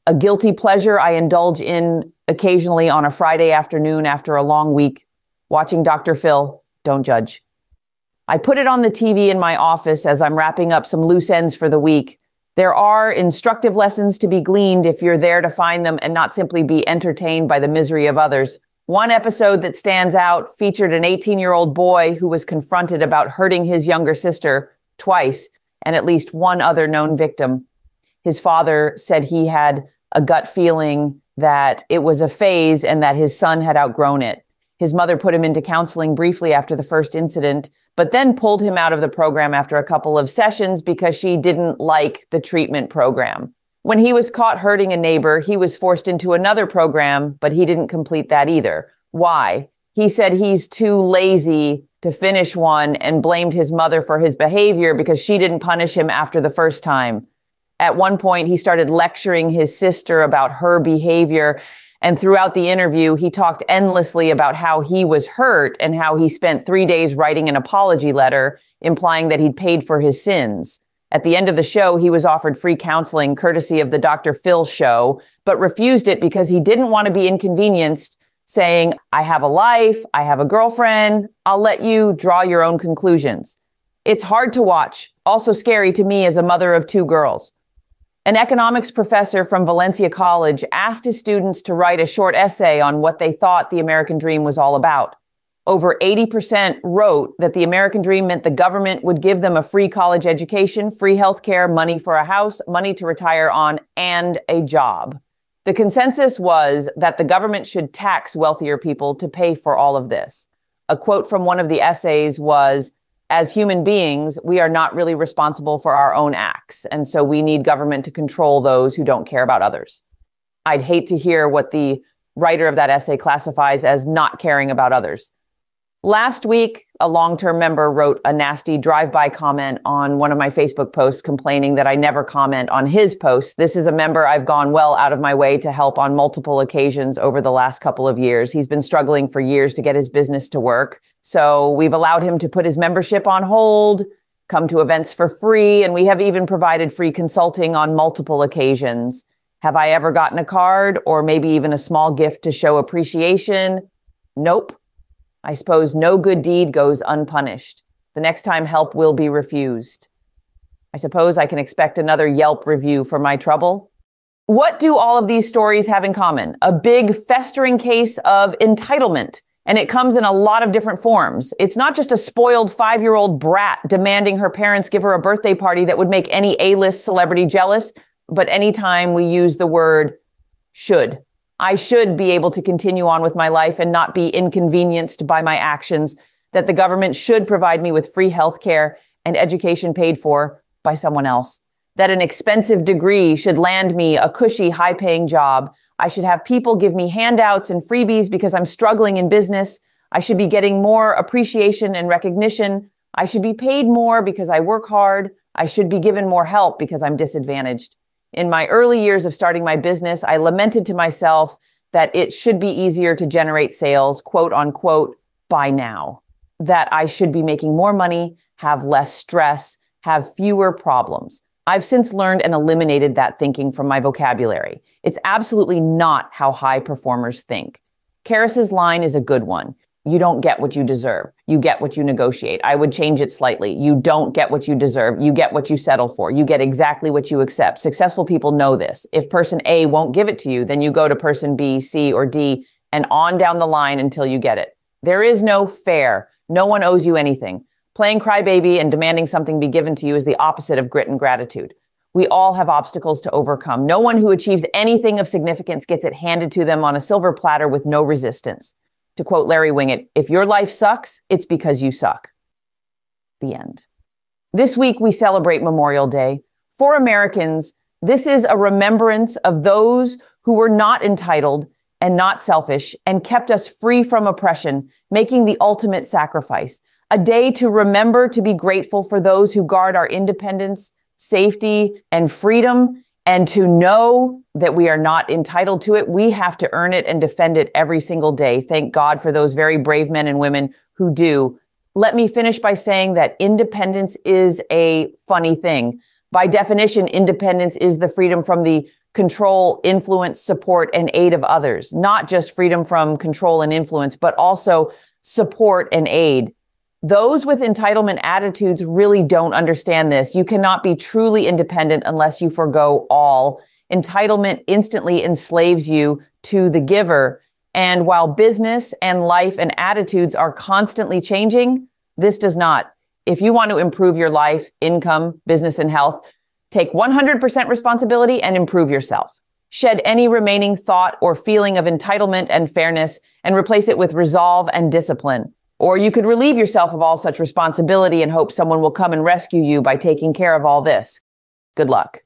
a guilty pleasure I indulge in occasionally on a Friday afternoon after a long week, watching Dr. Phil. Don't judge. I put it on the TV in my office as I'm wrapping up some loose ends for the week. There are instructive lessons to be gleaned if you're there to find them and not simply be entertained by the misery of others. One episode that stands out featured an 18-year-old boy who was confronted about hurting his younger sister twice and at least one other known victim. His father said he had a gut feeling that it was a phase and that his son had outgrown it. His mother put him into counseling briefly after the first incident, but then pulled him out of the program after a couple of sessions because she didn't like the treatment program. When he was caught hurting a neighbor, he was forced into another program, but he didn't complete that either. Why? He said he's too lazy to finish one and blamed his mother for his behavior because she didn't punish him after the first time. At one point, he started lecturing his sister about her behavior. And throughout the interview, he talked endlessly about how he was hurt and how he spent 3 days writing an apology letter, implying that he'd paid for his sins. At the end of the show, he was offered free counseling courtesy of the Dr. Phil show, but refused it because he didn't want to be inconvenienced, saying, I have a life, I have a girlfriend, I'll let you draw your own conclusions. It's hard to watch, also scary to me as a mother of 2 girls. An economics professor from Valencia College asked his students to write a short essay on what they thought the American dream was all about. Over 80% wrote that the American dream meant the government would give them a free college education, free healthcare, money for a house, money to retire on, and a job. The consensus was that the government should tax wealthier people to pay for all of this. A quote from one of the essays was, as human beings, we are not really responsible for our own acts, and so we need government to control those who don't care about others. I'd hate to hear what the writer of that essay classifies as not caring about others. Last week, a long-term member wrote a nasty drive-by comment on one of my Facebook posts complaining that I never comment on his posts. This is a member I've gone well out of my way to help on multiple occasions over the last couple of years. He's been struggling for years to get his business to work. So we've allowed him to put his membership on hold, come to events for free, and we have even provided free consulting on multiple occasions. Have I ever gotten a card or maybe even a small gift to show appreciation? Nope. I suppose no good deed goes unpunished. The next time help will be refused. I suppose I can expect another Yelp review for my trouble. What do all of these stories have in common? A big festering case of entitlement. And it comes in a lot of different forms. It's not just a spoiled 5-year-old brat demanding her parents give her a birthday party that would make any A-list celebrity jealous, but anytime we use the word should. I should be able to continue on with my life and not be inconvenienced by my actions, that the government should provide me with free health care and education paid for by someone else, that an expensive degree should land me a cushy, high-paying job. I should have people give me handouts and freebies because I'm struggling in business. I should be getting more appreciation and recognition. I should be paid more because I work hard. I should be given more help because I'm disadvantaged. In my early years of starting my business, I lamented to myself that it should be easier to generate sales, quote unquote, by now. That I should be making more money, have less stress, have fewer problems. I've since learned and eliminated that thinking from my vocabulary. It's absolutely not how high performers think. Karis's line is a good one. You don't get what you deserve. You get what you negotiate. I would change it slightly. You don't get what you deserve. You get what you settle for. You get exactly what you accept. Successful people know this. If person A won't give it to you, then you go to person B, C, or D, and on down the line until you get it. There is no fair. No one owes you anything. Playing crybaby and demanding something be given to you is the opposite of grit and gratitude. We all have obstacles to overcome. No one who achieves anything of significance gets it handed to them on a silver platter with no resistance. To quote Larry Wingett, if your life sucks, it's because you suck. The end. This week, we celebrate Memorial Day. For Americans, this is a remembrance of those who were not entitled and not selfish and kept us free from oppression, making the ultimate sacrifice. A day to remember to be grateful for those who guard our independence, safety, and freedom, and to know that we are not entitled to it. We have to earn it and defend it every single day. Thank God for those very brave men and women who do. Let me finish by saying that independence is a funny thing. By definition, independence is the freedom from the control, influence, support, and aid of others. Not just freedom from control and influence, but also support and aid. Those with entitlement attitudes really don't understand this. You cannot be truly independent unless you forgo all. Entitlement instantly enslaves you to the giver. And while business and life and attitudes are constantly changing, this does not. If you want to improve your life, income, business, and health, take 100% responsibility and improve yourself. Shed any remaining thought or feeling of entitlement and fairness and replace it with resolve and discipline. Or you could relieve yourself of all such responsibility and hope someone will come and rescue you by taking care of all this. Good luck.